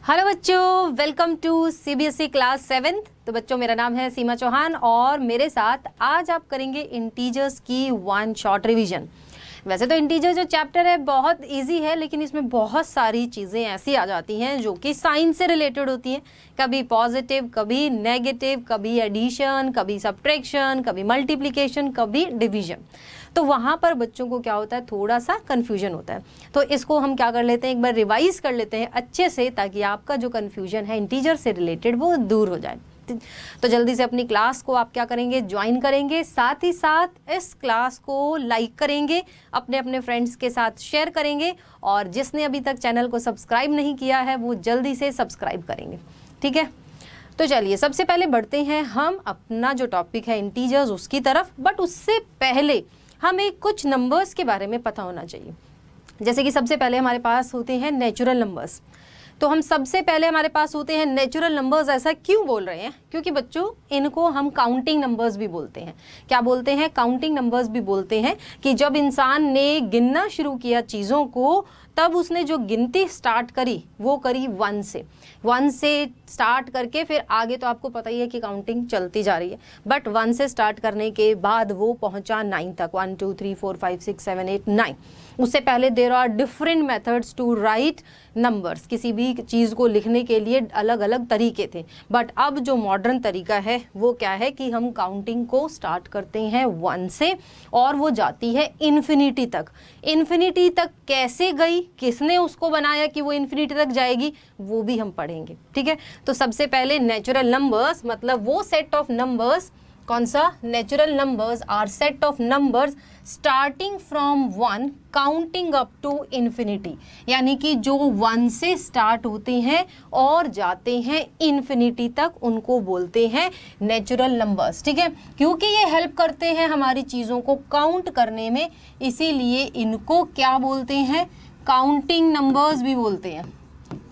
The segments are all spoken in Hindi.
हेलो बच्चों, वेलकम टू सीबीएसई क्लास 7। तो बच्चों, मेरा नाम है सीमा चौहान और मेरे साथ आज आप करेंगे इंटीजर्स की वन शॉर्ट रिवीजन। वैसे तो इंटीजर जो चैप्टर है बहुत इजी है, लेकिन इसमें बहुत सारी चीज़ें ऐसी आ जाती हैं जो कि साइंस से रिलेटेड होती हैं। कभी पॉजिटिव, कभी नेगेटिव, कभी एडिशन, कभी सब्ट्रैक्शन, कभी मल्टीप्लिकेशन, कभी डिवीजन। तो वहाँ पर बच्चों को क्या होता है, थोड़ा सा कन्फ्यूजन होता है। तो इसको हम क्या कर लेते हैं, एक बार रिवाइज कर लेते हैं अच्छे से, ताकि आपका जो कन्फ्यूजन है इंटीजर से रिलेटेड वो दूर हो जाए। तो जल्दी से अपनी क्लास को आप क्या करेंगे, ज्वाइन करेंगे, साथ ही साथ इस क्लास को लाइक करेंगे, अपने अपने फ्रेंड्स के साथ शेयर करेंगे, और जिसने अभी तक चैनल को सब्सक्राइब नहीं किया है वो जल्दी से सब्सक्राइब करेंगे। ठीक है, तो चलिए सबसे पहले बढ़ते हैं हम अपना जो टॉपिक है इंटीजर्स उसकी तरफ। बट उससे पहले हमें कुछ नंबर्स के बारे में पता होना चाहिए। जैसे कि सबसे पहले हमारे पास होते हैं नेचुरल नंबर्स। तो हम सबसे पहले हमारे पास होते हैं नेचुरल नंबर्स। ऐसा क्यों बोल रहे हैं? क्योंकि बच्चों इनको हम काउंटिंग नंबर्स भी बोलते हैं। क्या बोलते हैं? काउंटिंग नंबर्स भी बोलते हैं। कि जब इंसान ने गिनना शुरू किया चीज़ों को, तब उसने जो गिनती स्टार्ट करी वो करी 1 से। 1 से स्टार्ट करके फिर आगे तो आपको पता ही है कि काउंटिंग चलती जा रही है। बट 1 से स्टार्ट करने के बाद वो पहुंचा 9 तक। 1 2 3 4 5 6 7 8 9। उससे पहले there are different methods to write numbers. किसी भी चीज़ को लिखने के लिए अलग अलग तरीके थे। बट अब जो मॉडर्न तरीका है वो क्या है कि हम काउंटिंग को स्टार्ट करते हैं 1 से और वो जाती है इन्फिनिटी तक। इन्फिनिटी तक कैसे गई, किसने उसको बनाया कि वो इन्फिनिटी तक जाएगी, वो भी हम पढ़ेंगे। ठीक है, तो सबसे पहले नेचुरल नंबर्स मतलब वो सेट ऑफ नंबर्स। कौन सा? Natural numbers are set of numbers starting from 1 counting up to infinity. यानी कि जो 1 से स्टार्ट होते हैं और जाते हैं इन्फिनिटी तक, उनको बोलते हैं नेचुरल नंबर्स। ठीक है, क्योंकि ये हेल्प करते हैं हमारी चीज़ों को काउंट करने में, इसीलिए इनको क्या बोलते हैं? काउंटिंग नंबर्स भी बोलते हैं।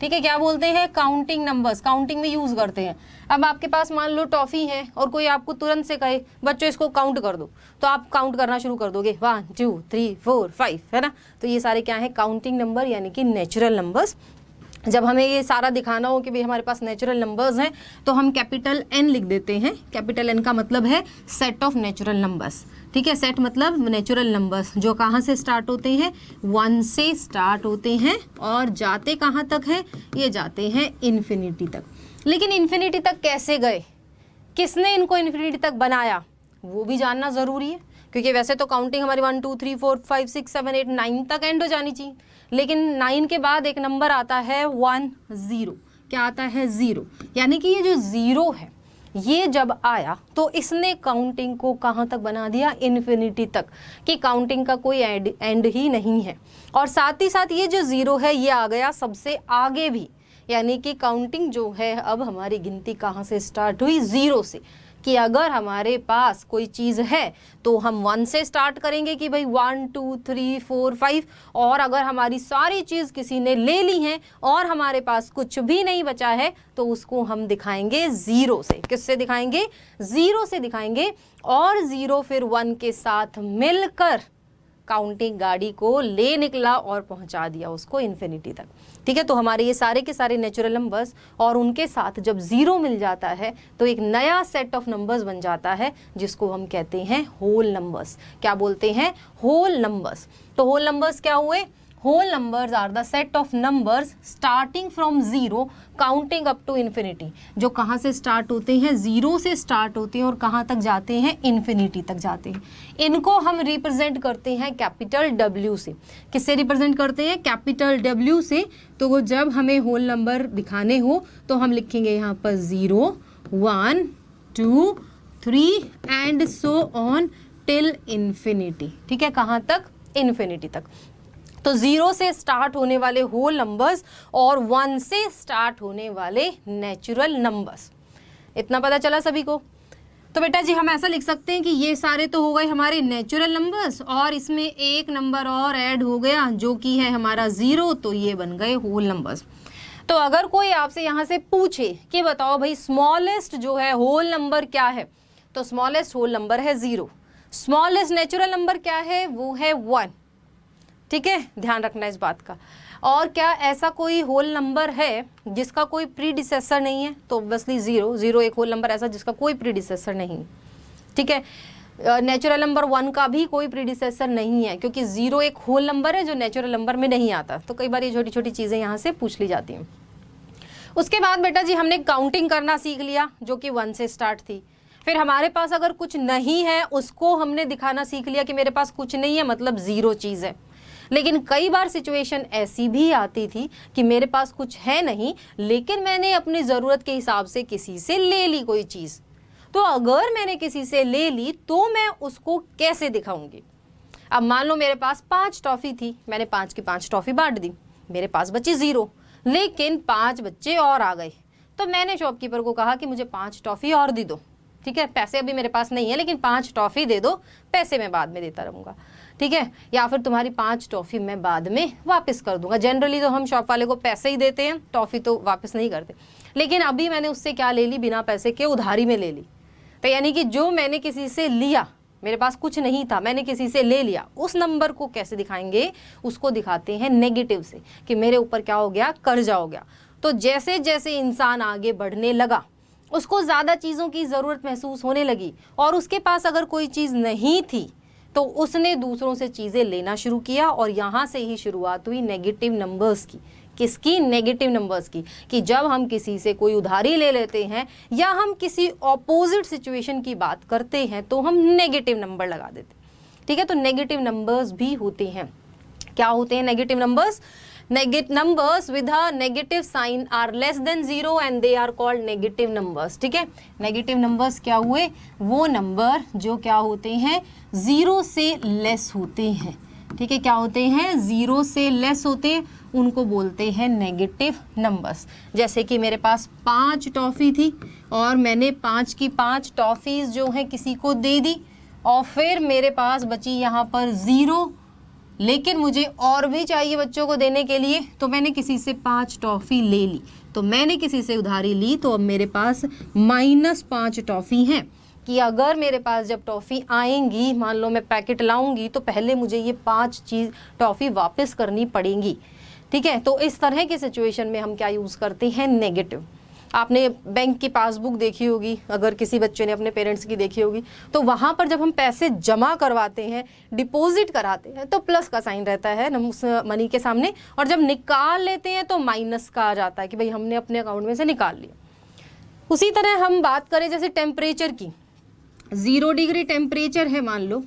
ठीक है, क्या बोलते हैं? Counting numbers. काउंटिंग में यूज करते हैं। अब आपके पास मान लो टॉफी है और कोई आपको तुरंत से कहे बच्चों इसको काउंट कर दो, तो आप काउंट करना शुरू कर दोगे 1 2 3 4 5, है ना? तो ये सारे क्या है? काउंटिंग नंबर यानी कि नेचुरल नंबर्स। जब हमें ये सारा दिखाना हो कि भाई हमारे पास नेचुरल नंबर्स हैं, तो हम कैपिटल N लिख देते हैं। कैपिटल N का मतलब है सेट ऑफ नेचुरल नंबर्स। ठीक है, सेट मतलब नेचुरल नंबर्स जो कहाँ से स्टार्ट होते हैं? 1 से स्टार्ट होते हैं और जाते कहाँ तक है? ये जाते हैं इन्फिनिटी तक। लेकिन इन्फिनिटी तक कैसे गए, किसने इनको इन्फिनिटी तक बनाया, वो भी जानना ज़रूरी है। क्योंकि वैसे तो काउंटिंग हमारी 1 2 3 4 5 6 7 8 9 तक एंड हो जानी चाहिए, लेकिन 9 के बाद एक नंबर आता है 1 0। क्या आता है? 0। यानी कि ये जो 0 है, ये जब आया तो इसने काउंटिंग को कहाँ तक बना दिया? इन्फिनिटी तक, कि काउंटिंग का कोई एंड ही नहीं है। और साथ ही साथ ये जो 0 है ये आ गया सबसे आगे भी। यानी कि काउंटिंग जो है, अब हमारी गिनती कहाँ से स्टार्ट हुई? 0 से। कि अगर हमारे पास कोई चीज़ है तो हम 1 से स्टार्ट करेंगे कि भाई 1 2 3 4 5, और अगर हमारी सारी चीज़ किसी ने ले ली है और हमारे पास कुछ भी नहीं बचा है, तो उसको हम दिखाएंगे 0 से। किससे दिखाएंगे? 0 से दिखाएंगे। और 0 फिर 1 के साथ मिलकर काउंटिंग गाड़ी को ले निकला और पहुंचा दिया उसको इन्फिनिटी तक। ठीक है, तो हमारे ये सारे के सारे नेचुरल नंबर्स, और उनके साथ जब 0 मिल जाता है तो एक नया सेट ऑफ नंबर्स बन जाता है, जिसको हम कहते हैं होल नंबर्स। क्या बोलते हैं? Whole numbers. तो होल नंबर्स क्या हुए? Whole numbers are the set of numbers starting from 0 counting up to infinity. जो कहाँ से स्टार्ट होते हैं? 0 से स्टार्ट होते हैं और कहाँ तक जाते हैं? इन्फिनिटी तक जाते हैं। इनको हम रिप्रेजेंट करते हैं कैपिटल W से। किससे रिप्रेजेंट करते हैं? कैपिटल W से। तो वो जब हमें होल नंबर दिखाने हो तो हम लिखेंगे यहाँ पर 0 1 2 3 and so on till infinity. ठीक है, कहाँ तक? इन्फिनिटी तक। तो 0 से स्टार्ट होने वाले होल नंबर्स और 1 से स्टार्ट होने वाले नेचुरल नंबर्स। इतना पता चला सभी को? तो बेटा जी हम ऐसा लिख सकते हैं कि ये सारे तो हो गए हमारे नेचुरल नंबर्स, और इसमें एक नंबर और ऐड हो गया जो कि है हमारा 0, तो ये बन गए होल नंबर्स। तो अगर कोई आपसे यहाँ से पूछे कि बताओ भाई स्मॉलेस्ट जो है होल नंबर क्या है, तो स्मॉलेस्ट होल नंबर है 0। स्मॉलेस्ट नेचुरल नंबर क्या है? वो है 1। ठीक है, ध्यान रखना इस बात का। और क्या ऐसा कोई होल नंबर है जिसका कोई प्रीडिसेसर नहीं है? तो ऑब्वियसली जीरो एक होल नंबर ऐसा जिसका कोई प्रीडिसेसर नहीं, ठीक है। नेचुरल नंबर 1 का भी कोई प्रीडिसेसर नहीं है, क्योंकि 0 एक होल नंबर है जो नेचुरल नंबर में नहीं आता। तो कई बार ये छोटी छोटी चीज़ें यहाँ से पूछ ली जाती हैं। उसके बाद बेटा जी हमने काउंटिंग करना सीख लिया, जो कि 1 से स्टार्ट थी। फिर हमारे पास अगर कुछ नहीं है उसको हमने दिखाना सीख लिया कि मेरे पास कुछ नहीं है, मतलब 0 चीज़ है। लेकिन कई बार सिचुएशन ऐसी भी आती थी कि मेरे पास कुछ है नहीं, लेकिन मैंने अपनी ज़रूरत के हिसाब से किसी से ले ली कोई चीज़। तो अगर मैंने किसी से ले ली तो मैं उसको कैसे दिखाऊंगी? अब मान लो मेरे पास 5 टॉफ़ी थी, मैंने 5 की 5 टॉफ़ी बांट दी, मेरे पास बची 0, लेकिन 5 बच्चे और आ गए। तो मैंने शॉपकीपर को कहा कि मुझे 5 टॉफ़ी और दे दो, ठीक है। पैसे अभी मेरे पास नहीं है, लेकिन 5 टॉफ़ी दे दो, पैसे मैं बाद में देता रहूँगा, ठीक है। या फिर तुम्हारी 5 टॉफ़ी मैं बाद में वापस कर दूंगा। जनरली तो हम शॉप वाले को पैसे ही देते हैं, टॉफ़ी तो वापस नहीं करते। लेकिन अभी मैंने उससे क्या ले ली? बिना पैसे के उधारी में ले ली। तो यानी कि जो मैंने किसी से लिया, मेरे पास कुछ नहीं था, मैंने किसी से ले लिया, उस नंबर को कैसे दिखाएंगे? उसको दिखाते हैं नेगेटिव से, कि मेरे ऊपर क्या हो गया? कर्जा हो गया। तो जैसे जैसे इंसान आगे बढ़ने लगा, उसको ज़्यादा चीज़ों की ज़रूरत महसूस होने लगी, और उसके पास अगर कोई चीज़ नहीं थी तो उसने दूसरों से चीज़ें लेना शुरू किया, और यहाँ से ही शुरुआत हुई नेगेटिव नंबर्स की। किसकी? नेगेटिव नंबर्स की। कि जब हम किसी से कोई उधारी ले लेते हैं या हम किसी ऑपोजिट सिचुएशन की बात करते हैं तो हम नेगेटिव नंबर लगा देते हैं, ठीक है। तो नेगेटिव नंबर्स भी होते हैं। क्या होते हैं negative numbers? numbers with a negative sign are less than 0 and they are called negative numbers, ठीक है। नेगेटिव नंबर्स क्या हुए? वो नंबर जो क्या होते हैं? 0 से लेस होते हैं, ठीक है। क्या होते हैं? 0 से लेस होते हैं, उनको बोलते हैं नेगेटिव नंबर्स। जैसे कि मेरे पास 5 टॉफ़ी थी और मैंने 5 की 5 टॉफ़ीज़ जो हैं किसी को दे दी, और फिर मेरे पास बची यहाँ पर 0, लेकिन मुझे और भी चाहिए बच्चों को देने के लिए, तो मैंने किसी से 5 टॉफ़ी ले ली। तो मैंने किसी से उधारी ली, तो अब मेरे पास -5 टॉफ़ी हैं। कि अगर मेरे पास जब टॉफ़ी आएंगी, मान लो मैं पैकेट लाऊंगी, तो पहले मुझे ये 5 टॉफ़ी वापस करनी पड़ेंगी, ठीक है। तो इस तरह की सिचुएशन में हम क्या यूज़ करते हैं? नेगेटिव। आपने बैंक की पासबुक देखी होगी, अगर किसी बच्चे ने अपने पेरेंट्स की देखी होगी, तो वहाँ पर जब हम पैसे जमा करवाते हैं, डिपॉजिट कराते हैं, तो प्लस का साइन रहता है उस मनी के सामने, और जब निकाल लेते हैं तो माइनस का आ जाता है कि भाई हमने अपने अकाउंट में से निकाल लिया। उसी तरह हम बात करें जैसे टेम्परेचर की, 0 डिग्री टेम्परेचर है मान लो,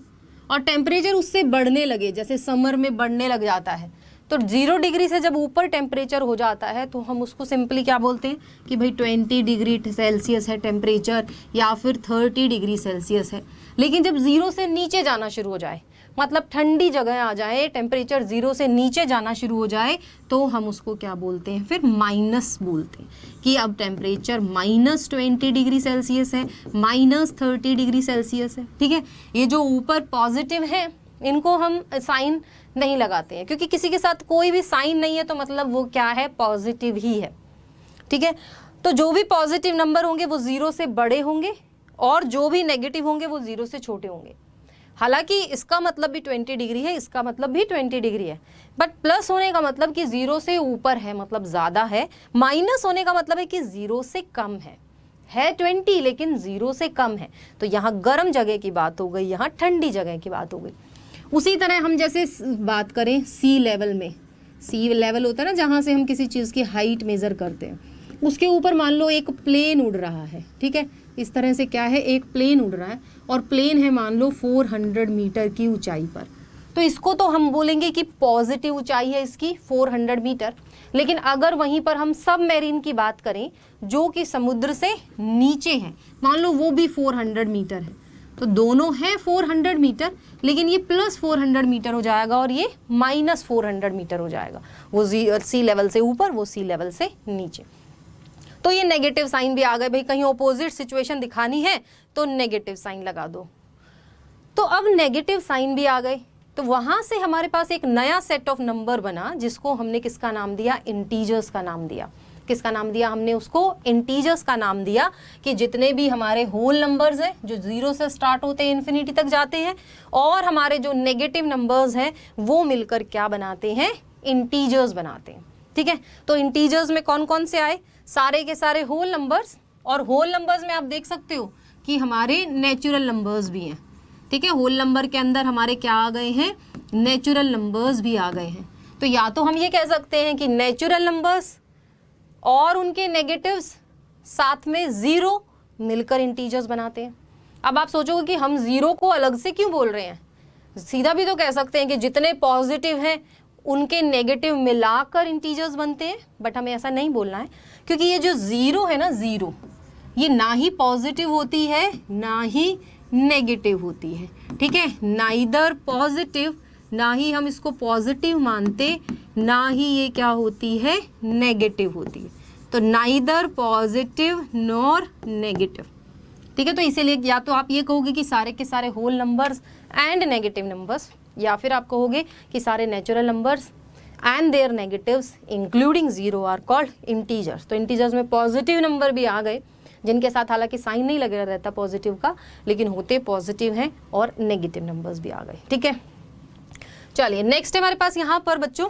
और टेम्परेचर उससे बढ़ने लगे, जैसे समर में बढ़ने लग जाता है, तो 0 डिग्री से जब ऊपर टेम्परेचर हो जाता है तो हम उसको सिंपली क्या बोलते हैं कि भाई 20 डिग्री सेल्सियस है टेम्परेचर, या फिर 30 डिग्री सेल्सियस है। लेकिन जब 0 से नीचे जाना शुरू हो जाए, मतलब ठंडी जगह आ जाए, टेम्परेचर 0 से नीचे जाना शुरू हो जाए, तो हम उसको क्या बोलते हैं? फिर माइनस बोलते हैं कि अब टेम्परेचर -20 डिग्री सेल्सियस है, -30 डिग्री सेल्सियस है, ठीक है। ये जो ऊपर पॉजिटिव है इनको हम साइन नहीं लगाते हैं, क्योंकि किसी के साथ कोई भी साइन नहीं है, तो मतलब वो क्या है? पॉजिटिव ही है, ठीक है। तो जो भी पॉजिटिव नंबर होंगे वो 0 से बड़े होंगे, और जो भी नेगेटिव होंगे वो 0 से छोटे होंगे। हालांकि इसका मतलब भी 20 डिग्री है, इसका मतलब भी 20 डिग्री है, बट प्लस होने का मतलब कि 0 से ऊपर है, मतलब ज़्यादा है। माइनस होने का मतलब है कि 0 से कम है 20 लेकिन 0 से कम है। तो यहाँ गर्म जगह की बात हो गई, यहाँ ठंडी जगह की बात हो गई। उसी तरह हम जैसे बात करें सी लेवल में, सी लेवल होता है ना जहाँ से हम किसी चीज़ की हाइट मेज़र करते हैं, उसके ऊपर मान लो एक प्लेन उड़ रहा है, ठीक है। इस तरह से क्या है? एक प्लेन उड़ रहा है, और प्लेन है मान लो 400 मीटर की ऊंचाई पर। तो इसको तो हम बोलेंगे कि पॉजिटिव ऊंचाई है इसकी 400 मीटर। लेकिन अगर वहीं पर हम सबमरीन की बात करें जो कि समुद्र से नीचे है, मान लो वो भी 400 मीटर है, तो दोनों हैं 400 मीटर, लेकिन ये +400 मीटर हो जाएगा और ये -400 मीटर हो जाएगा। वो सी लेवल से ऊपर, वो सी लेवल से नीचे। तो ये नेगेटिव साइन भी आ गए भाई, कहीं ऑपोजिट सिचुएशन दिखानी है तो नेगेटिव साइन लगा दो। तो अब नेगेटिव साइन भी आ गए, तो वहाँ से हमारे पास एक नया सेट ऑफ नंबर बना, जिसको हमने किसका नाम दिया? इंटीजर्स का नाम दिया। किसका नाम दिया हमने उसको? इंटीजर्स का नाम दिया कि जितने भी हमारे होल नंबर्स हैं जो 0 से स्टार्ट होते हैं इन्फिनिटी तक जाते हैं, और हमारे जो नेगेटिव नंबर्स हैं वो मिलकर क्या बनाते हैं? इंटीजर्स बनाते हैं। ठीक है, तो इंटीजर्स में कौन कौन से आए? सारे के सारे होल नंबर्स, और होल नंबर्स में आप देख सकते हो कि हमारे नेचुरल नंबर्स भी हैं। ठीक है, होल नंबर के अंदर हमारे क्या आ गए हैं? नेचुरल नंबर्स भी आ गए हैं। तो या तो हम ये कह सकते हैं कि नेचुरल नंबर्स और उनके नेगेटिव्स साथ में 0 मिलकर इंटीजर्स बनाते हैं। अब आप सोचोगे कि हम 0 को अलग से क्यों बोल रहे हैं? सीधा भी तो कह सकते हैं कि जितने पॉजिटिव हैं उनके नेगेटिव मिलाकर इंटीजर्स बनते हैं, बट हमें ऐसा नहीं बोलना है, क्योंकि ये जो 0 है ना, 0 ये ना ही पॉजिटिव होती है ना ही नेगेटिव होती है। ठीक है, नाइदर पॉजिटिव, ना ही हम इसको पॉजिटिव मानते, ना ही ये क्या होती है? नेगेटिव होती है। तो नाइदर पॉजिटिव नॉर नेगेटिव। ठीक है, तो इसीलिए या तो आप ये कहोगे कि सारे के सारे whole numbers and negative numbers, या फिर आप कहोगे कि सारे natural numbers and their negatives including 0 are called integers. तो इंटीजर्स में पॉजिटिव नंबर भी आ गए, जिनके साथ हालांकि साइन नहीं लगा रहता पॉजिटिव का, लेकिन होते पॉजिटिव हैं, और नेगेटिव नंबर्स भी आ गए। ठीक है, चलिए नेक्स्ट है हमारे पास यहाँ पर बच्चों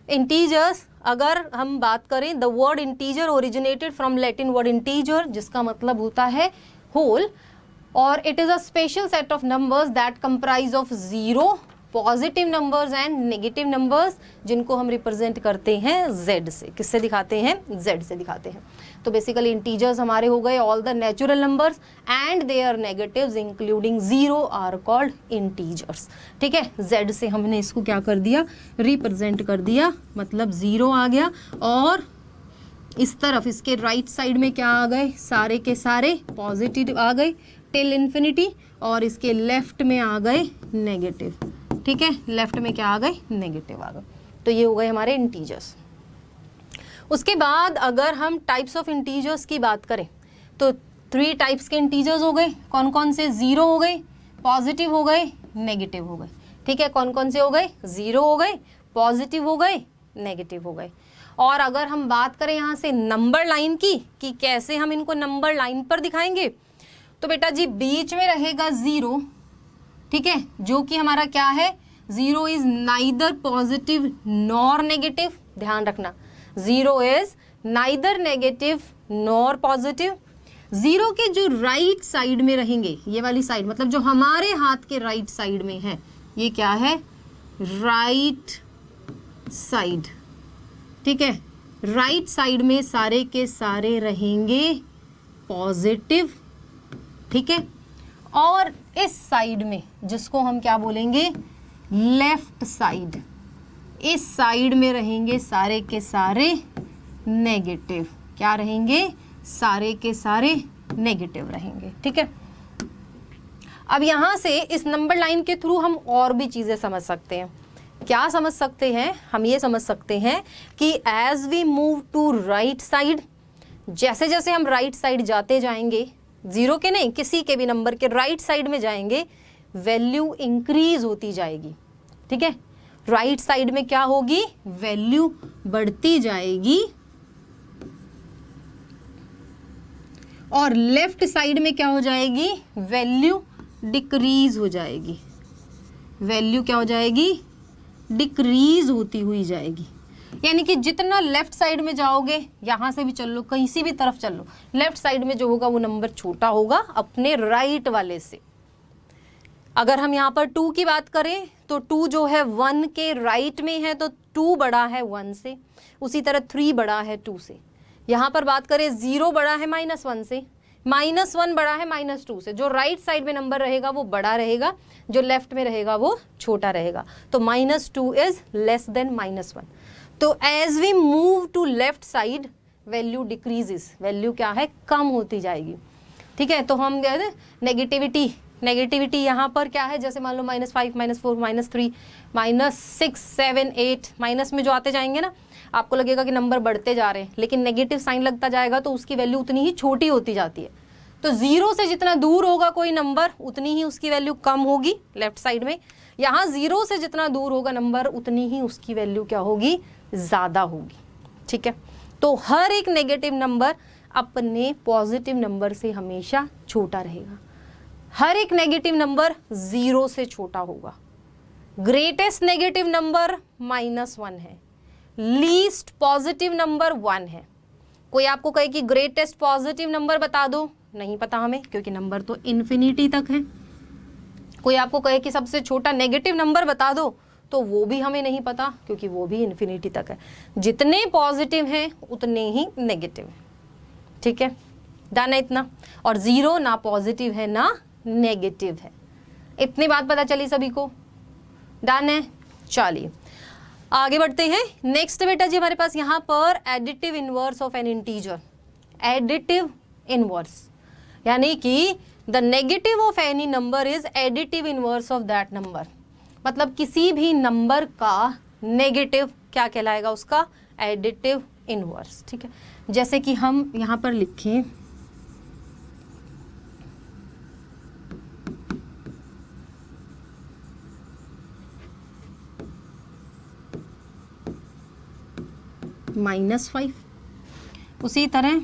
इंटीजर्स। अगर हम बात करें, the word integer originated from Latin word integer, जिसका मतलब होता है होल, और it is a special set of numbers that comprise of 0 positive numbers and negative numbers, जिनको हम रिप्रेजेंट करते हैं z से। किससे दिखाते हैं? z से दिखाते हैं। तो बेसिकली इंटीजर्स हमारे हो गए all the natural numbers and their negatives including 0 are called integers. ठीक है, z से हमने इसको क्या कर दिया? रिप्रेजेंट कर दिया, मतलब 0 आ गया, और इस तरफ इसके राइट साइड में क्या आ गए? सारे के सारे पॉजिटिव आ गए टिल इन्फिनिटी, और इसके लेफ्ट में आ गए नेगेटिव। ठीक है, लेफ्ट में क्या आ गए? नेगेटिव आ गए। तो ये हो गए हमारे इंटीजर्स। उसके बाद अगर हम टाइप्स ऑफ इंटीजर्स की बात करें तो 3 टाइप्स के इंटीजर्स हो गए। कौन कौन से? 0 हो गए, पॉजिटिव हो गए, नेगेटिव हो गए। ठीक है, कौन कौन से हो गए? 0 हो गए, पॉजिटिव हो गए, नेगेटिव हो गए। और अगर हम बात करें यहाँ से नंबर लाइन की कि कैसे हम इनको नंबर लाइन पर दिखाएंगे, तो बेटा जी बीच में रहेगा 0। ठीक है, जो कि हमारा क्या है? 0 is neither positive nor negative. ध्यान रखना, 0 is neither negative nor positive. 0 के जो राइट साइड में रहेंगे, ये वाली साइड मतलब जो हमारे हाथ के राइट साइड में है, ये क्या है? Right side. ठीक है, राइट साइड में सारे के सारे रहेंगे पॉजिटिव। ठीक है, और इस साइड में जिसको हम क्या बोलेंगे? Left side. इस साइड में रहेंगे सारे के सारे नेगेटिव। क्या रहेंगे? सारे के सारे नेगेटिव रहेंगे। ठीक है, अब यहाँ से इस नंबर लाइन के थ्रू हम और भी चीज़ें समझ सकते हैं। क्या समझ सकते हैं? हम ये समझ सकते हैं कि as we move to right side, जैसे जैसे हम राइट साइड जाते जाएंगे, 0 के नहीं किसी के भी नंबर के राइट साइड में जाएंगे, वैल्यू इंक्रीज होती जाएगी। ठीक है, राइट साइड में क्या होगी? वैल्यू बढ़ती जाएगी, और लेफ्ट साइड में क्या हो जाएगी? वैल्यू डिक्रीज हो जाएगी। वैल्यू क्या हो जाएगी? डिक्रीज होती हुई जाएगी। यानी कि जितना लेफ्ट साइड में जाओगे, यहाँ से भी चल लो, कहीं से भी तरफ चल लो, लेफ्ट साइड में जो होगा वो नंबर छोटा होगा अपने राइट वाले से। अगर हम यहाँ पर 2 की बात करें तो 2 जो है 1 के राइट में है, तो 2 बड़ा है 1 से। उसी तरह 3 बड़ा है 2 से। यहाँ पर बात करें 0 बड़ा है -1 से, -1 बड़ा है -2 से। जो राइट साइड में नंबर रहेगा वो बड़ा रहेगा, जो लेफ्ट में रहेगा वो छोटा रहेगा। तो -2 इज लेस देन -1। तो as we move to left side value decreases, value क्या है? कम होती जाएगी। ठीक है, तो हम क्या है? नेगेटिविटी यहाँ पर क्या है? जैसे मान लो -5, -4, -3, -6, 7, 8, माइनस में जो आते जाएंगे ना, आपको लगेगा कि नंबर बढ़ते जा रहे हैं, लेकिन नेगेटिव साइन लगता जाएगा तो उसकी वैल्यू उतनी ही छोटी होती जाती है। तो 0 से जितना दूर होगा कोई नंबर, उतनी ही उसकी वैल्यू कम होगी लेफ्ट साइड में। यहाँ 0 से जितना दूर होगा नंबर, उतनी ही उसकी वैल्यू क्या होगी? ज़्यादा होगी। ठीक है, तो हर एक नेगेटिव नंबर अपने पॉजिटिव नंबर से हमेशा छोटा रहेगा। हर एक नेगेटिव नंबर 0 से छोटा होगा। ग्रेटेस्ट नेगेटिव नंबर -1 है, लीस्ट पॉजिटिव नंबर 1 है। कोई आपको कहे कि ग्रेटेस्ट पॉजिटिव नंबर बता दो, नहीं पता हमें, क्योंकि नंबर तो इन्फिनिटी तक है। कोई आपको कहे कि सबसे छोटा नेगेटिव नंबर बता दो, तो वो भी हमें नहीं पता, क्योंकि वो भी इन्फिनिटी तक है। जितने पॉजिटिव हैं उतने ही नेगेटिव हैं, ठीक है, डन है इतना। और 0 ना पॉजिटिव है ना नेगेटिव है। इतनी बात पता चली सभी को, डन है। चलिए आगे बढ़ते हैं। नेक्स्ट बेटा जी हमारे पास यहाँ पर additive inverse of N integer. Additive inverse यानी कि the negative of any number is additive inverse of that number. मतलब किसी भी नंबर का नेगेटिव क्या कहलाएगा, उसका एडिटिव इनवर्स, ठीक है। जैसे कि हम यहाँ पर लिखें -5, उसी तरह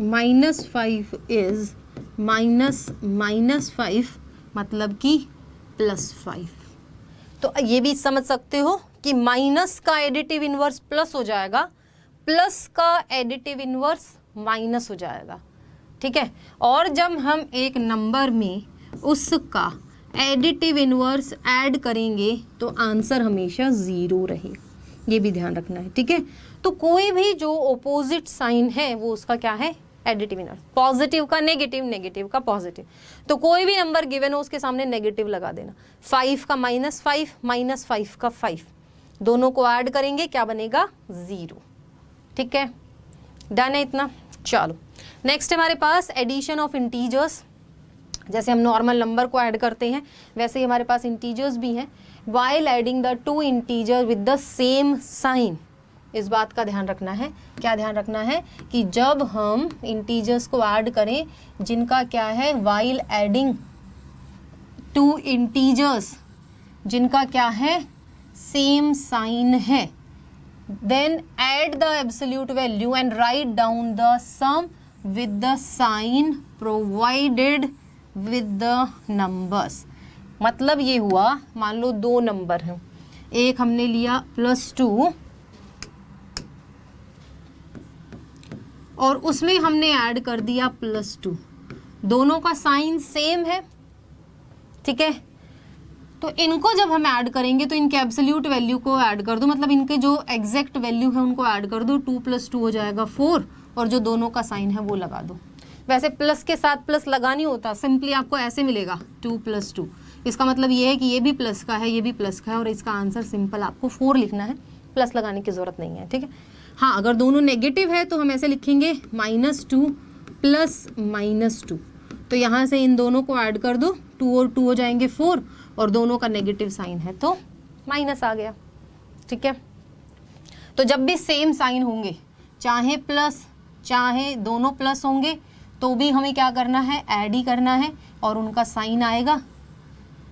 -5 इज -5 मतलब कि +5। तो ये भी समझ सकते हो कि माइनस का एडिटिव इनवर्स प्लस हो जाएगा, प्लस का एडिटिव इनवर्स माइनस हो जाएगा, ठीक है। और जब हम एक नंबर में उसका एडिटिव इनवर्स ऐड करेंगे तो आंसर हमेशा 0 रहेगा, ये भी ध्यान रखना है, ठीक है। तो कोई भी जो ऑपोजिट साइन है वो उसका क्या है, एडिटिव इनवर्स। पॉजिटिव का नेगेटिव, नेगेटिव का पॉजिटिव। तो कोई भी नंबर गिवन हो उसके सामने नेगेटिव लगा देना। 5 का -5, -5 का 5, दोनों को ऐड करेंगे क्या बनेगा, 0, ठीक है, डन है इतना। चलो नेक्स्ट हमारे पास एडिशन ऑफ इंटीजर्स। जैसे हम नॉर्मल नंबर को ऐड करते हैं वैसे ही हमारे पास इंटीजर्स भी हैं। While adding the 2 integer with the same sign, इस बात का ध्यान रखना है। क्या ध्यान रखना है कि जब हम इंटीजर्स को ऐड करें जिनका क्या है, वाइल एडिंग 2 इंटीजर्स जिनका क्या है, सेम साइन है, then add the absolute value and write down the sum with the sign provided with the numbers। मतलब ये हुआ, मान लो 2 नंबर हैं, एक हमने लिया +2 और उसमें हमने ऐड कर दिया +2, दोनों का साइन सेम है, ठीक है। तो इनको जब हम ऐड करेंगे तो इनके एब्सोल्यूट वैल्यू को ऐड कर दो, मतलब इनके जो एग्जैक्ट वैल्यू है उनको ऐड कर दो। 2 + 2 हो जाएगा 4 और जो दोनों का साइन है वो लगा दो। वैसे प्लस के साथ प्लस लगा नहीं होता, सिंपली आपको ऐसे मिलेगा 2 + 2। इसका मतलब ये है कि ये भी प्लस का है, ये भी प्लस का है, और इसका आंसर सिंपल आपको 4 लिखना है, प्लस लगाने की ज़रूरत नहीं है, ठीक है। हाँ, अगर दोनों नेगेटिव है तो हम ऐसे लिखेंगे -2 + -2। तो यहाँ से इन दोनों को ऐड कर दो, 2 और 2 हो जाएंगे 4, और दोनों का नेगेटिव साइन है तो माइनस आ गया, ठीक है। तो जब भी सेम साइन होंगे, चाहे प्लस चाहे दोनों प्लस होंगे, तो भी हमें क्या करना है, ऐड ही करना है, और उनका साइन आएगा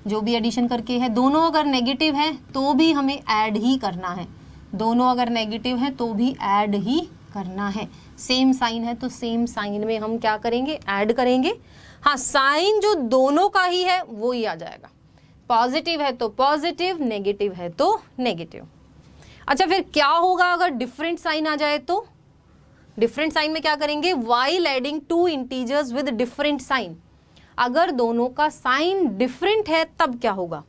जो भी एडिशन करके है। दोनों अगर नेगेटिव है तो भी हमें ऐड ही करना है, दोनों अगर नेगेटिव है तो भी ऐड ही करना है। सेम साइन है तो सेम साइन में हम क्या करेंगे, ऐड करेंगे। हाँ, साइन जो दोनों का ही है वो ही आ जाएगा, पॉजिटिव है तो पॉजिटिव, नेगेटिव है तो नेगेटिव। अच्छा, फिर क्या होगा अगर डिफरेंट साइन आ जाए तो? डिफरेंट साइन में क्या करेंगे, while adding 2 integers with different sign. अगर दोनों का साइन डिफरेंट है तब क्या होगा,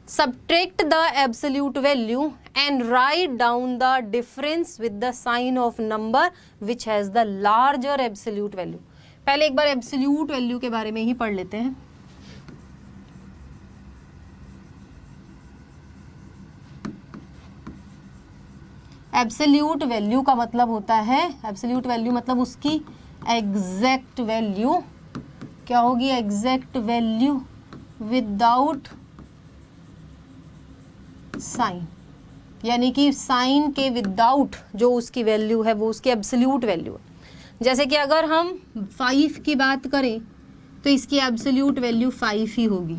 subtract the absolute value and write down the difference with the sign of number which has the larger absolute value। पहले एक बार एब्सोल्यूट वैल्यू के बारे में ही पढ़ लेते हैं। एब्सोल्यूट वैल्यू का मतलब होता है, एब्सोल्यूट वैल्यू मतलब उसकी एग्जैक्ट वैल्यू क्या होगी, एग्जैक्ट वैल्यू विदाउट साइन, यानी कि साइन के विदाउट जो उसकी वैल्यू है वो उसकी एब्सोल्यूट वैल्यू है। जैसे कि अगर हम 5 की बात करें तो इसकी एब्सोल्यूट वैल्यू 5 ही होगी।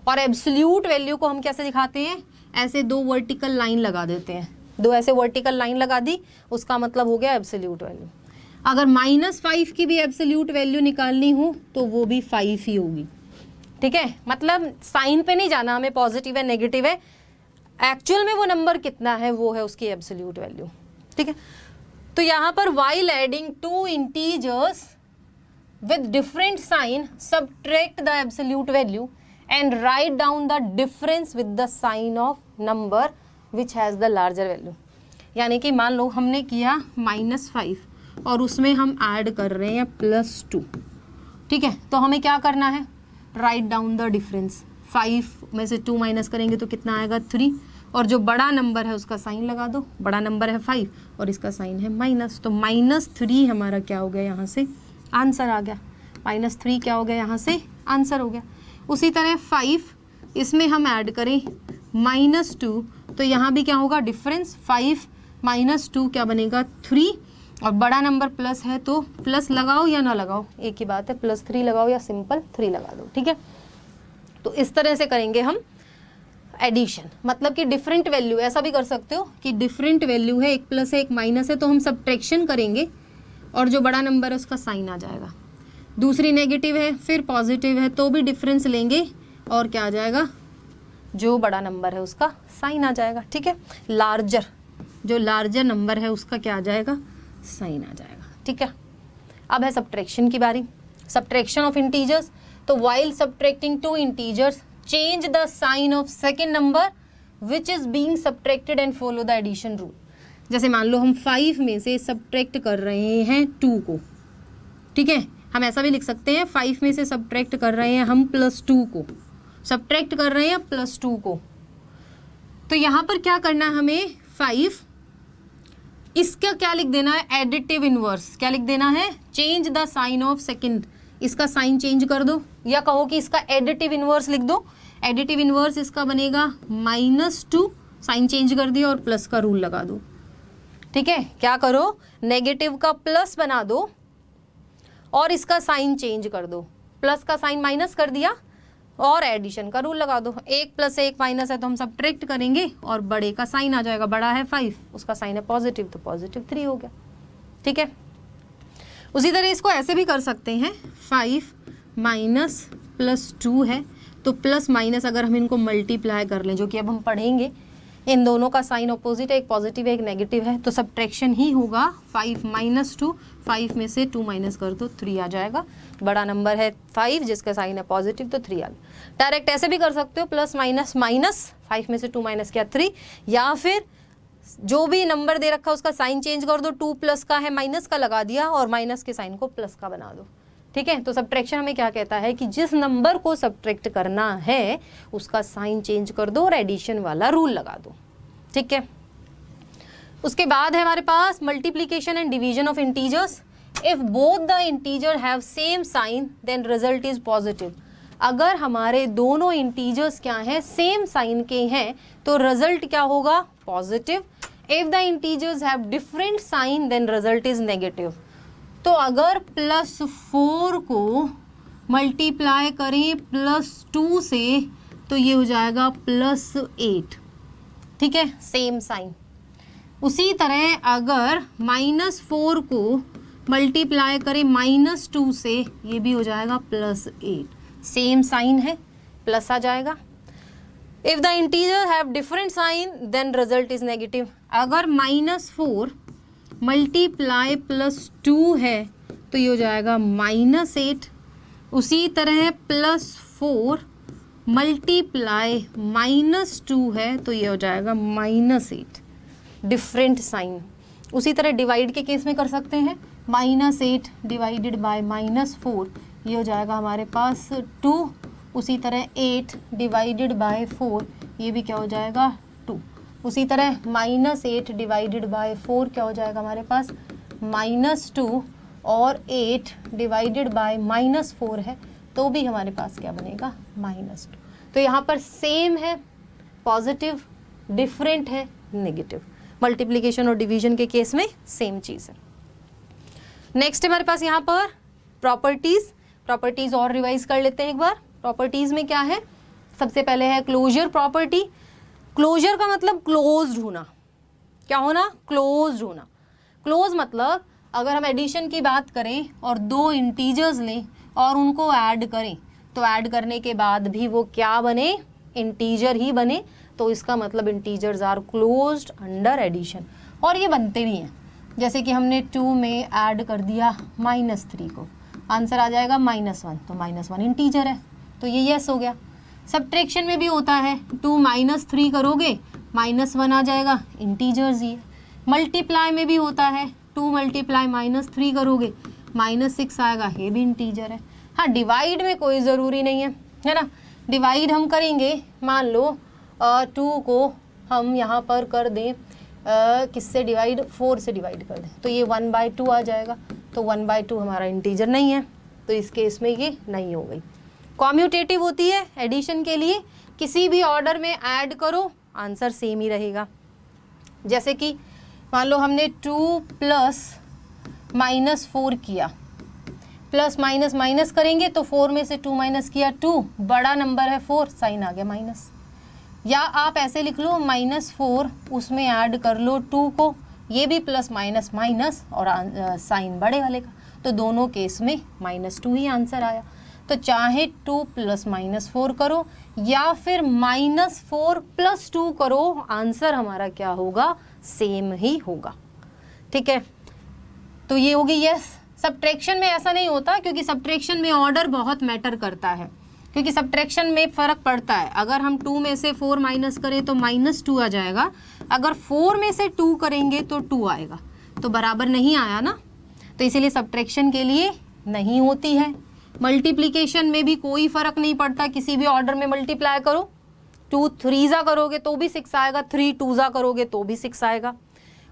और एब्सोल्यूट वैल्यू को हम कैसे दिखाते हैं, ऐसे 2 वर्टिकल लाइन लगा देते हैं, 2 ऐसे वर्टिकल लाइन लगा दी, उसका मतलब हो गया एब्सोल्यूट वैल्यू। अगर -5 की भी एब्सोल्यूट वैल्यू निकालनी हो तो वो भी 5 ही होगी। ठीक है, मतलब साइन पे नहीं जाना हमें, पॉजिटिव है नेगेटिव है, एक्चुअल में वो नंबर कितना है वो है उसकी एब्सोल्यूट वैल्यू। ठीक है, तो यहाँ पर while adding 2 integers with different sign subtract the absolute value and write down the difference with the sign of number which has the larger value। यानी कि मान लो हमने किया -5 और उसमें हम ऐड कर रहे हैं +2। ठीक है, तो हमें क्या करना है, राइट डाउन द डिफरेंस। 5 में से 2 माइनस करेंगे तो कितना आएगा 3, और जो बड़ा नंबर है उसका साइन लगा दो, बड़ा नंबर है 5 और इसका साइन है माइनस, तो -3 हमारा क्या हो गया, यहाँ से आंसर आ गया। -3 क्या हो गया, यहाँ से आंसर हो गया। उसी तरह 5 इसमें हम ऐड करें -2 तो यहाँ भी क्या होगा डिफरेंस, 5 - 2 क्या बनेगा 3, और बड़ा नंबर प्लस है तो प्लस लगाओ या ना लगाओ एक ही बात है, +3 लगाओ या सिंपल 3 लगा दो। ठीक है, तो इस तरह से करेंगे हम एडिशन, मतलब कि डिफरेंट वैल्यू, ऐसा भी कर सकते हो कि डिफरेंट वैल्यू है, एक प्लस है एक माइनस है, तो हम सब्ट्रैक्शन करेंगे और जो बड़ा नंबर है उसका साइन आ जाएगा। दूसरी नेगेटिव है फिर पॉजिटिव है तो भी डिफरेंस लेंगे और क्या आ जाएगा, जो बड़ा नंबर है उसका साइन आ जाएगा। ठीक है, लार्जर, जो लार्जर नंबर है उसका क्या आ जाएगा, साइन आ जाएगा। ठीक है, अब है सब्ट्रैक्शन की बारी, सब्ट्रैक्शन ऑफ इंटीजर्स। तो while subtracting 2 integers change the sign of second number which is being subtracted and follow the addition rule. जैसे मान लो हम 5 में से सब्ट्रैक्ट कर रहे हैं 2 को, ठीक है, हम ऐसा भी लिख सकते हैं 5 में से सब्ट्रैक्ट कर रहे हैं हम +2 को, सब्ट्रैक्ट कर रहे हैं +2 को। तो यहाँ पर क्या करना है हमें, 5 इसका क्या लिख देना है, एडिटिव इनवर्स, क्या लिख देना है, change the sign of second, इसका साइन चेंज कर दो, या कहो कि इसका एडिटिव इनवर्स लिख दो। एडिटिव इनवर्स इसका बनेगा -2, साइन चेंज कर दिया और प्लस का रूल लगा दो। ठीक है, क्या करो, नेगेटिव का प्लस बना दो और इसका साइन चेंज कर दो, प्लस का साइन माइनस कर दिया और एडिशन का रूल लगा दो। 1 + 1 माइनस है तो हम सब्ट्रैक्ट करेंगे और बड़े का साइन आ जाएगा, बड़ा है 5 उसका साइन है पॉजिटिव तो +3 हो गया। ठीक है, उसी तरह इसको ऐसे भी कर सकते हैं, 5 - +2 है तो प्लस माइनस अगर हम इनको मल्टीप्लाई कर लें, जो कि अब हम पढ़ेंगे, इन दोनों का साइन ऑपोजिट है, एक पॉजिटिव है एक नेगेटिव है, तो सब्ट्रैक्शन ही होगा। 5 - 2, 5 में से 2 माइनस कर दो 3 आ जाएगा, बड़ा नंबर है 5 जिसका साइन है पॉजिटिव तो 3 आ गया। डायरेक्ट ऐसे भी कर सकते हो, प्लस माइनस माइनस, 5 में से 2 माइनस किया 3, या फिर जो भी नंबर दे रखा है उसका साइन चेंज कर दो, 2 प्लस का है माइनस का लगा दिया और माइनस के साइन को प्लस का बना दो। ठीक है, तो सब्ट्रैक्शन हमें क्या कहता है कि जिस नंबर को सब्ट्रैक्ट करना है उसका साइन चेंज कर दो और एडिशन वाला रूल लगा दो। ठीक है, उसके बाद है हमारे पास multiplication and division of integers. If both the integer have same sign then result is positive. अगर हमारे दोनों इंटीजर्स क्या हैं, सेम साइन के हैं, तो रिजल्ट क्या होगा, positive. If the integers have different sign then result is negative. तो अगर +4 को मल्टीप्लाई करें +2 से तो ये हो जाएगा +8। ठीक है, सेम साइन। उसी तरह अगर -4 को मल्टीप्लाई करें -2 से, ये भी हो जाएगा +8, सेम साइन है, प्लस आ जाएगा। If the integer have different sign then result is negative. अगर -4 मल्टीप्लाई +2 है तो ये हो जाएगा -8। उसी तरह +4 मल्टीप्लाई -2 है तो ये हो जाएगा -8, डिफरेंट साइन। उसी तरह डिवाइड के केस में कर सकते हैं, -8 डिवाइडेड बाय -4 ये हो जाएगा हमारे पास 2। उसी तरह 8 डिवाइडेड बाय 4 ये भी क्या हो जाएगा 2। उसी तरह -8 डिवाइडेड बाय 4 क्या हो जाएगा हमारे पास -2, और 8 डिवाइडेड बाय -4 है तो भी हमारे पास क्या बनेगा -2। तो यहाँ पर सेम है पॉजिटिव, डिफरेंट है नेगेटिव। मल्टीप्लिकेशन और डिवीजन के केस में सेम चीज़ है। नेक्स्ट हमारे पास यहाँ पर प्रॉपर्टीज। प्रॉपर्टीज और रिवाइज कर लेते हैं एक बार। प्रॉपर्टीज में क्या है, सबसे पहले है क्लोजर प्रॉपर्टी। क्लोजर का मतलब क्लोज्ड होना, क्या होना, क्लोज्ड होना। क्लोज मतलब अगर हम एडिशन की बात करें और दो इंटीजर्स लें और उनको ऐड करें तो ऐड करने के बाद भी वो क्या बने, इंटीजर ही बने, तो इसका मतलब integers are closed under addition. और ये बनते भी हैं, जैसे कि हमने 2 में ऐड कर दिया -3 को, आंसर आ जाएगा -1, तो -1 इंटीजर है, तो ये यस हो गया। सब्ट्रैक्शन में भी होता है, 2 - 3 करोगे -1 आ जाएगा, इंटीजर्स ही है। मल्टीप्लाई में भी होता है, 2 × -3 करोगे -6 आएगा, ये भी इंटीजर है। हाँ, डिवाइड में कोई ज़रूरी नहीं है ना। डिवाइड हम करेंगे, मान लो 2 को हम यहाँ पर कर दें किससे डिवाइड, 4 से डिवाइड कर दें, तो ये 1/2 आ जाएगा, तो 1/2 हमारा इंटीजर नहीं है, तो इस केस में ये नहीं हो गई। कॉम्यूटेटिव होती है एडिशन के लिए, किसी भी ऑर्डर में ऐड करो आंसर सेम ही रहेगा। जैसे कि मान लो हमने 2 + -4 किया, प्लस माइनस माइनस करेंगे तो 4 में से 2 माइनस किया 2, बड़ा नंबर है 4, साइन आ गया माइनस। या आप ऐसे लिख लो -4 उसमें ऐड कर लो 2 को, ये भी प्लस माइनस माइनस और साइन बड़े वाले का, तो दोनों केस में -2 ही आंसर आया। तो चाहे 2 + -4 करो या फिर -4 + 2 करो, आंसर हमारा क्या होगा, सेम ही होगा। ठीक है, तो ये होगी यस। सब्ट्रैक्शन में ऐसा नहीं होता, क्योंकि सब्ट्रैक्शन में ऑर्डर बहुत मैटर करता है, क्योंकि सब्ट्रैक्शन में फ़र्क पड़ता है। अगर हम 2 में से 4 माइनस करें तो -2 आ जाएगा, अगर 4 में से 2 करेंगे तो 2 आएगा, तो बराबर नहीं आया ना, तो इसीलिए सब्ट्रैक्शन के लिए नहीं होती है। मल्टीप्लिकेशन में भी कोई फ़र्क नहीं पड़ता, किसी भी ऑर्डर में मल्टीप्लाई करो, 2 3 करोगे तो भी 6 आएगा, 3 2 करोगे तो भी 6 आएगा।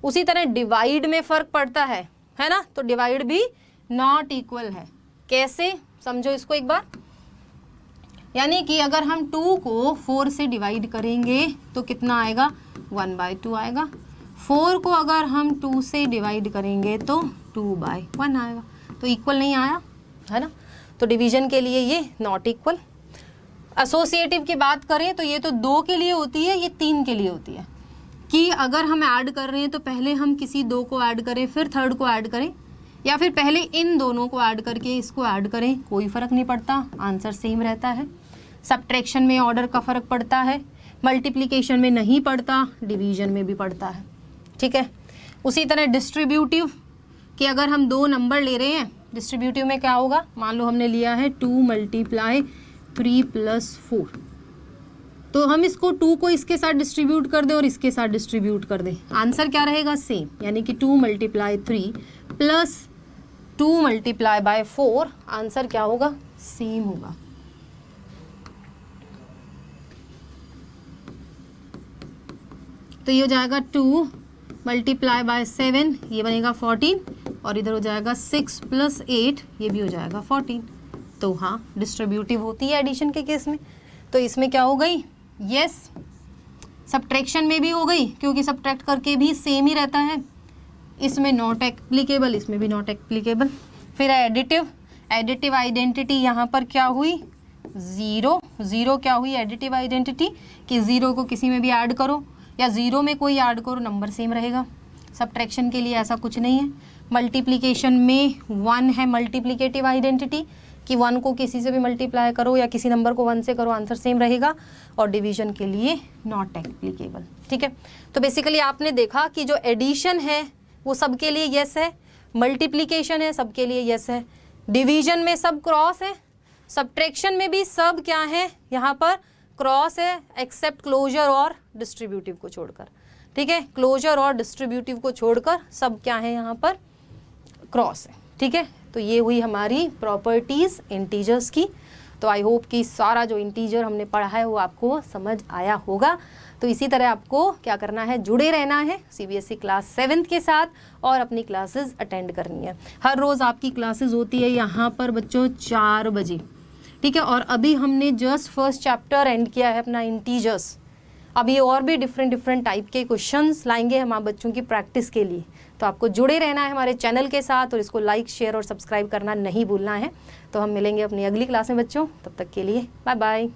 उसी तरह डिवाइड में फ़र्क पड़ता है ना, तो डिवाइड भी नॉट इक्वल है। कैसे, समझो इसको एक बार। यानी कि अगर हम 2 को 4 से डिवाइड करेंगे तो कितना आएगा, 1/2 आएगा। 4 को अगर हम 2 से डिवाइड करेंगे तो 2/1 आएगा, तो इक्वल नहीं आया है ना, तो डिवीजन के लिए ये नॉट इक्वल। एसोसिएटिव की बात करें तो ये तो 2 के लिए होती है, ये 3 के लिए होती है, कि अगर हम ऐड कर रहे हैं तो पहले हम किसी 2 को ऐड करें फिर थर्ड को ऐड करें, या फिर पहले इन दोनों को ऐड करके इसको ऐड करें, कोई फ़र्क नहीं पड़ता, आंसर सेम रहता है। सब्ट्रैक्शन में ऑर्डर का फ़र्क पड़ता है, मल्टीप्लिकेशन में नहीं पड़ता, डिवीजन में भी पड़ता है। ठीक है, उसी तरह डिस्ट्रीब्यूटिव कि अगर हम 2 नंबर ले रहे हैं, डिस्ट्रीब्यूटिव में क्या होगा, मान लो हमने लिया है 2 × 3 + 4, तो हम इसको 2 को इसके साथ डिस्ट्रीब्यूट कर दें और इसके साथ डिस्ट्रीब्यूट कर दें, आंसर क्या रहेगा, सेम। यानी कि 2 × 3 + 2 × 4, आंसर क्या होगा, सेम होगा। तो ये हो जाएगा 2 × 7, ये बनेगा 14, और इधर हो जाएगा 6 + 8, ये भी हो जाएगा 14। तो हाँ, डिस्ट्रीब्यूटिव होती है एडिशन के केस में। तो इसमें क्या हो गई, यस। सब्ट्रैक्शन में भी हो गई, क्योंकि सब्ट्रैक्ट करके भी सेम ही रहता है, इसमें नॉट एप्लीकेबल, इसमें भी नॉट एप्लीकेबल। फिर एडिटिव, एडिटिव आइडेंटिटी यहाँ पर क्या हुई, 0 0 क्या हुई एडिटिव आइडेंटिटी, कि 0 को किसी में भी ऐड करो या 0 में कोई ऐड करो, नंबर सेम रहेगा। सब्ट्रैक्शन के लिए ऐसा कुछ नहीं है। मल्टीप्लिकेशन में 1 है मल्टीप्लिकेटिव आइडेंटिटी, कि 1 को किसी से भी मल्टीप्लाई करो या किसी नंबर को 1 से करो, आंसर सेम रहेगा। और डिवीजन के लिए नॉट एप्लीकेबल। ठीक है, तो बेसिकली आपने देखा कि जो एडिशन है वो सबके लिए यस है, मल्टीप्लिकेशन है सबके लिए यस है, डिवीजन में सब क्रॉस है, सब्ट्रैक्शन में भी सब क्या है, यहाँ पर क्रॉस है, एक्सेप्ट क्लोजर और डिस्ट्रीब्यूटिव को छोड़कर। ठीक है, क्लोजर और डिस्ट्रीब्यूटिव को छोड़कर सब क्या है, यहाँ पर क्रॉस है। ठीक है, तो ये हुई हमारी प्रॉपर्टीज़ इंटीजर्स की। तो आई होप कि सारा जो इंटीजर हमने पढ़ा है वो आपको समझ आया होगा। तो इसी तरह आपको क्या करना है, जुड़े रहना है सीबीएसई क्लास 7 के साथ और अपनी क्लासेस अटेंड करनी है। हर रोज़ आपकी क्लासेस होती है यहाँ पर बच्चों 4 बजे। ठीक है, और अभी हमने जस्ट फर्स्ट चैप्टर एंड किया है अपना इंटीजर्स। अभी और भी डिफरेंट टाइप के क्वेश्चंस लाएंगे हम आप बच्चों की प्रैक्टिस के लिए, तो आपको जुड़े रहना है हमारे चैनल के साथ और इसको लाइक, शेयर और सब्सक्राइब करना नहीं भूलना है। तो हम मिलेंगे अपनी अगली क्लास में बच्चों, तब तक के लिए बाय बाय।